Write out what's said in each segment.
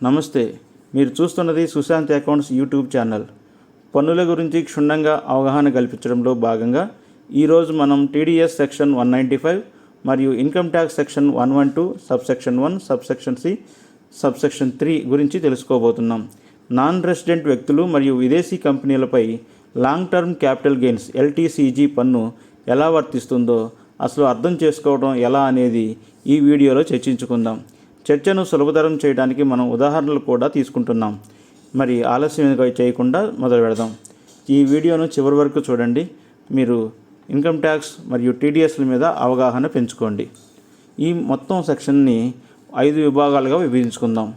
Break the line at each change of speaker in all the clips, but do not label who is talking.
నమస్తే. మీరు చూస్తున్నది సుశాంత్ అకౌంట్స్ యూట్యూబ్ ఛానల్. పన్నుల గురించి క్షుణ్ణంగా అవగాహన కల్పించడంలో భాగంగా ఈరోజు మనం టీడీఎస్ సెక్షన్ 195 మరియు income tax section 112 subsection 1 subsection C subsection 3 గురించి తెలుసుకోబోతున్నాం. నాన్ రెసిడెంట్ వ్యక్తులు మరియు విదేశీ కంపెనీలపై long term capital gains LTCG పన్ను ఎలా వర్తిస్తుందో అసలు అర్థం చేసుకోవడం ఎలా అనేది ఈ వీడియోలో చర్చించుకుందాం. చర్చను సులభతరం చేయడానికి మనం ఉదాహరణలు కూడా తీసుకుంటున్నాం. మరి ఆలస్యం చేయకుండా మొదలు పెడదాం. ఈ వీడియోను చివరి వరకు చూడండి. మీరు ఇన్కమ్ ట్యాక్స్ మరియు టీడీఎస్ల మీద అవగాహన పెంచుకోండి. ఈ మొత్తం సెక్షన్ని 5 విభాగాలుగా విభజించుకుందాం.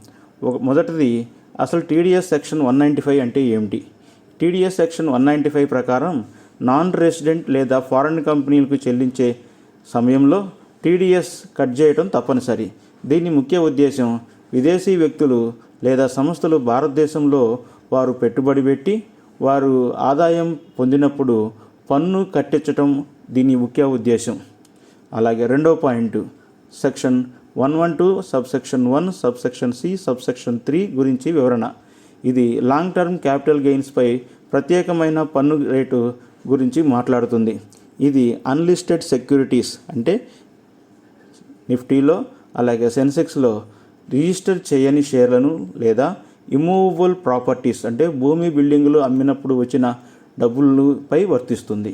మొదటిది అసలు టీడీఎస్ సెక్షన్ 195 అంటే ఏమిటి? టీడీఎస్ సెక్షన్ 195 ప్రకారం నాన్ రెసిడెంట్ లేదా ఫారిన్ కంపెనీలకు చెల్లించే సమయంలో టీడీఎస్ కట్ చేయడం తప్పనిసరి. దీని ముఖ్య ఉద్దేశం విదేశీ వ్యక్తులు లేదా సంస్థలు భారతదేశంలో వారు పెట్టుబడి పెట్టి వారు ఆదాయం పొందినప్పుడు పన్ను కట్టించటం దీని ముఖ్య ఉద్దేశం. అలాగే రెండవ point section 112 subsection 1 subsection C subsection 3 గురించి వివరణ. ఇది లాంగ్ టర్మ్ క్యాపిటల్ గెయిన్స్పై ప్రత్యేకమైన పన్ను రేటు గురించి మాట్లాడుతుంది. ఇది అన్లిస్టెడ్ సెక్యూరిటీస్ అంటే నిఫ్టీలో అలాగే సెన్సెక్స్లో రిజిస్టర్ చేయని షేర్లను లేదా ఇమూవబుల్ ప్రాపర్టీస్ అంటే భూమి బిల్డింగులు అమ్మినప్పుడు వచ్చిన డబ్బులపై వర్తిస్తుంది.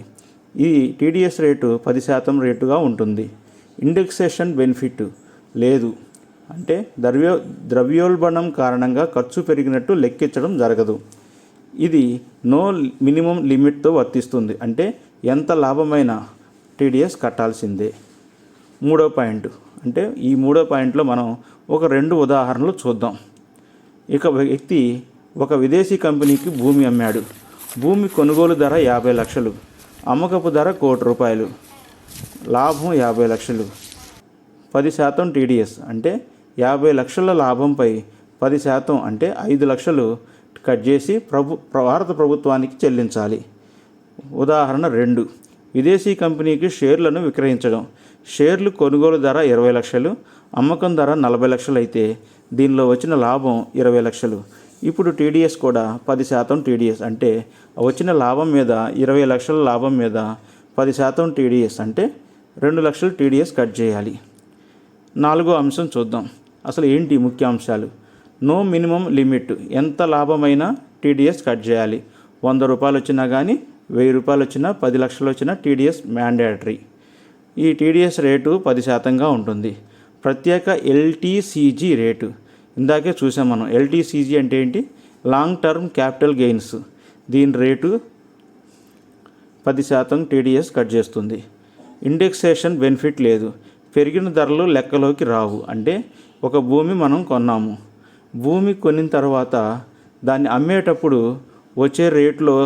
ఈ టీడీఎస్ రేటు 10% రేటుగా ఉంటుంది. ఇండెక్సేషన్ బెనిఫిట్ లేదు అంటే ద్రవ్యోల్బణం కారణంగా ఖర్చు పెరిగినట్టు లెక్కించడం జరగదు. ఇది నో మినిమం లిమిట్తో వర్తిస్తుంది అంటే ఎంత లాభమైనా టీడీఎస్ కట్టాల్సిందే. మూడో పాయింట్ అంటే ఈ మూడో పాయింట్లో మనం ఒక 2 ఉదాహరణలు చూద్దాం. ఇక వ్యక్తి ఒక విదేశీ కంపెనీకి భూమి అమ్మాడు. భూమి కొనుగోలు ధర 50 లక్షలు, అమ్మకపు ధర ₹1 కోటి, లాభం 50 లక్షలు. 10% టీడీఎస్ అంటే 50 లక్షల లాభంపై 10% అంటే 5 లక్షలు కట్ చేసి భారత ప్రభుత్వానికి చెల్లించాలి. ఉదాహరణ 2 విదేశీ కంపెనీకి షేర్లను విక్రయించడం. షేర్లు కొనుగోలు ధర 20 లక్షలు, అమ్మకం ధర 40 లక్షలు అయితే దీనిలో వచ్చిన లాభం 20 లక్షలు. ఇప్పుడు టీడీఎస్ కూడా 10% టీడీఎస్ అంటే వచ్చిన లాభం మీద 20 లక్షల లాభం మీద 10% టీడీఎస్ అంటే 2 లక్షలు టీడీఎస్ కట్ చేయాలి. 4వ అంశం చూద్దాం. అసలు ఏంటి ముఖ్య అంశాలు? నో మినిమం లిమిట్, ఎంత లాభమైనా టీడీఎస్ కట్ చేయాలి. ₹100 వచ్చినా కానీ ₹1000 వచ్చినా 10 లక్షలు వచ్చినా టీడీఎస్ మ్యాండేటరీ. ఈ టీడీఎస్ రేటు 10%గా ఉంటుంది. ప్రత్యేక ఎల్టీసీజీ రేటు ఇందాకే చూసాం మనం. ఎల్టీసీజీ అంటే ఏంటి? Long term capital gains. దీని రేటు 10% టీడీఎస్ కట్ చేస్తుంది. ఇండెక్సేషన్ బెనిఫిట్ లేదు. పెరిగిన ధరలు లెక్కలోకి రావు. అంటే ఒక భూమి మనం కొన్నాము. భూమి కొనిన తర్వాత దాన్ని అమ్మేటప్పుడు వచ్చే రేట్లో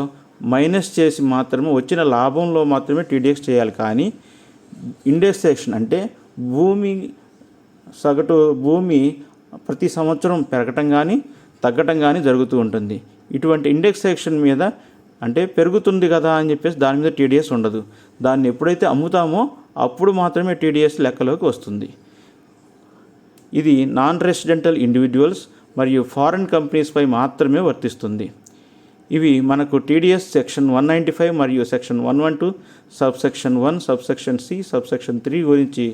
మైనస్ చేసి మాత్రమే వచ్చిన లాభంలో మాత్రమే టీడీఎస్ చేయాలి. కానీ ఇండెక్సేషన్ అంటే భూమి ప్రతి సంవత్సరం పెరగటం కానీ తగ్గటం కానీ జరుగుతూ ఉంటుంది. ఇటువంటి ఇండెక్సేషన్ మీద అంటే పెరుగుతుంది కదా అని చెప్పేసి దాని మీద టీడీఎస్ ఉండదు. దాన్ని ఎప్పుడైతే అమ్ముతామో అప్పుడు మాత్రమే టీడీఎస్ లెక్కలోకి వస్తుంది. ఇది నాన్ రెసిడెంటల్ ఇండివిజువల్స్ మరియు ఫారిన్ కంపెనీస్పై మాత్రమే వర్తిస్తుంది. ఇవి మనకు టీడీఎస్ సెక్షన్ 195 మరియు section 112 subsection 1 subsection C subsection 3 గురించి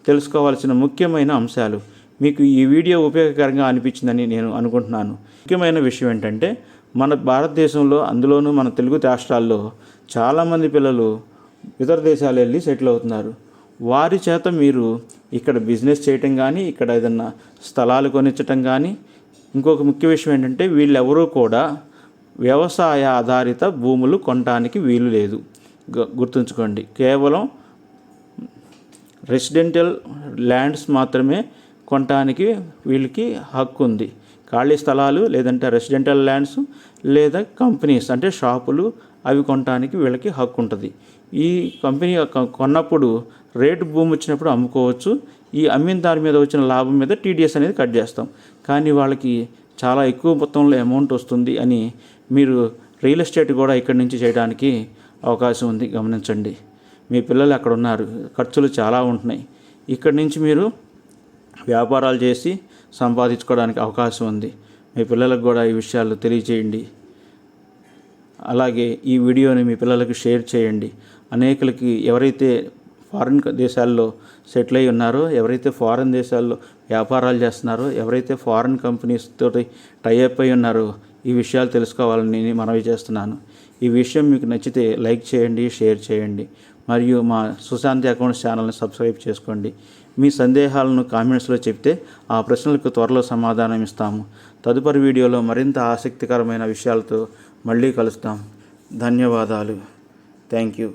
తెలుసుకోవాల్సిన ముఖ్యమైన అంశాలు. మీకు ఈ వీడియో ఉపయోగకరంగా అనిపించిందని నేను అనుకుంటున్నాను. ముఖ్యమైన విషయం ఏంటంటే మన భారతదేశంలో అందులోనూ మన తెలుగు రాష్ట్రాల్లో చాలామంది పిల్లలు ఇతర దేశాలు వెళ్ళి సెటిల్ అవుతున్నారు. వారి చేత మీరు ఇక్కడ బిజినెస్ చేయటం కానీ ఇక్కడ ఏదన్నా స్థలాలు కొనిచ్చటం కానీ, ఇంకొక ముఖ్య విషయం ఏంటంటే వీళ్ళెవరూ కూడా వ్యవసాయ ఆధారిత భూములు కొనడానికి వీలు లేదు. గుర్తుంచుకోండి. కేవలం రెసిడెంటల్ ల్యాండ్స్ మాత్రమే కొనడానికి వీళ్ళకి హక్కు ఉంది. ఖాళీ స్థలాలు లేదంటే రెసిడెంటల్ ల్యాండ్స్ లేదా కంపెనీస్ అంటే షాపులు అవి కొనడానికి వీళ్ళకి హక్కు ఉంటుంది. ఈ కంపెనీ కొన్నప్పుడు రేటు భూమి వచ్చినప్పుడు అమ్ముకోవచ్చు. ఈ అమ్మిన దాని మీద వచ్చిన లాభం మీద టీడీఎస్ అనేది కట్ చేస్తాం. కానీ వాళ్ళకి చాలా ఎక్కువ మొత్తంలో అమౌంట్ వస్తుంది అని మీరు రియల్ ఎస్టేట్ కూడా ఇక్కడి నుంచి చేయడానికి అవకాశం ఉంది. గమనించండి. మీ పిల్లలు అక్కడ ఉన్నారు, ఖర్చులు చాలా ఉంటున్నాయి. ఇక్కడి నుంచి మీరు వ్యాపారాలు చేసి సంపాదించుకోవడానికి అవకాశం ఉంది. మీ పిల్లలకు కూడా ఈ విషయాలు తెలియచేయండి. అలాగే ఈ వీడియోని మీ పిల్లలకు షేర్ చేయండి. అనేకులకి ఎవరైతే ఫారిన్ దేశాల్లో సెటిల్ అయి ఉన్నారో, ఎవరైతే ఫారిన్ దేశాల్లో వ్యాపారాలు చేస్తున్నారో, ఎవరైతే ఫారిన్ కంపెనీస్ తోటి టైఅప్ అయి ఉన్నారో ఈ విషయాలు తెలుసుకోవాలని నేను మనవి చేస్తున్నాను. ఈ విషయం మీకు నచ్చితే లైక్ చేయండి, షేర్ చేయండి మరియు మా సుశాంతి అకౌంట్స్ ఛానల్ని సబ్స్క్రైబ్ చేసుకోండి. మీ సందేహాలను కామెంట్స్లో చెప్తే ఆ ప్రశ్నలకు త్వరలో సమాధానం ఇస్తాము. తదుపరి వీడియోలో మరింత ఆసక్తికరమైన విషయాలతో మళ్ళీ కలుస్తాం. ధన్యవాదాలు. Thank you.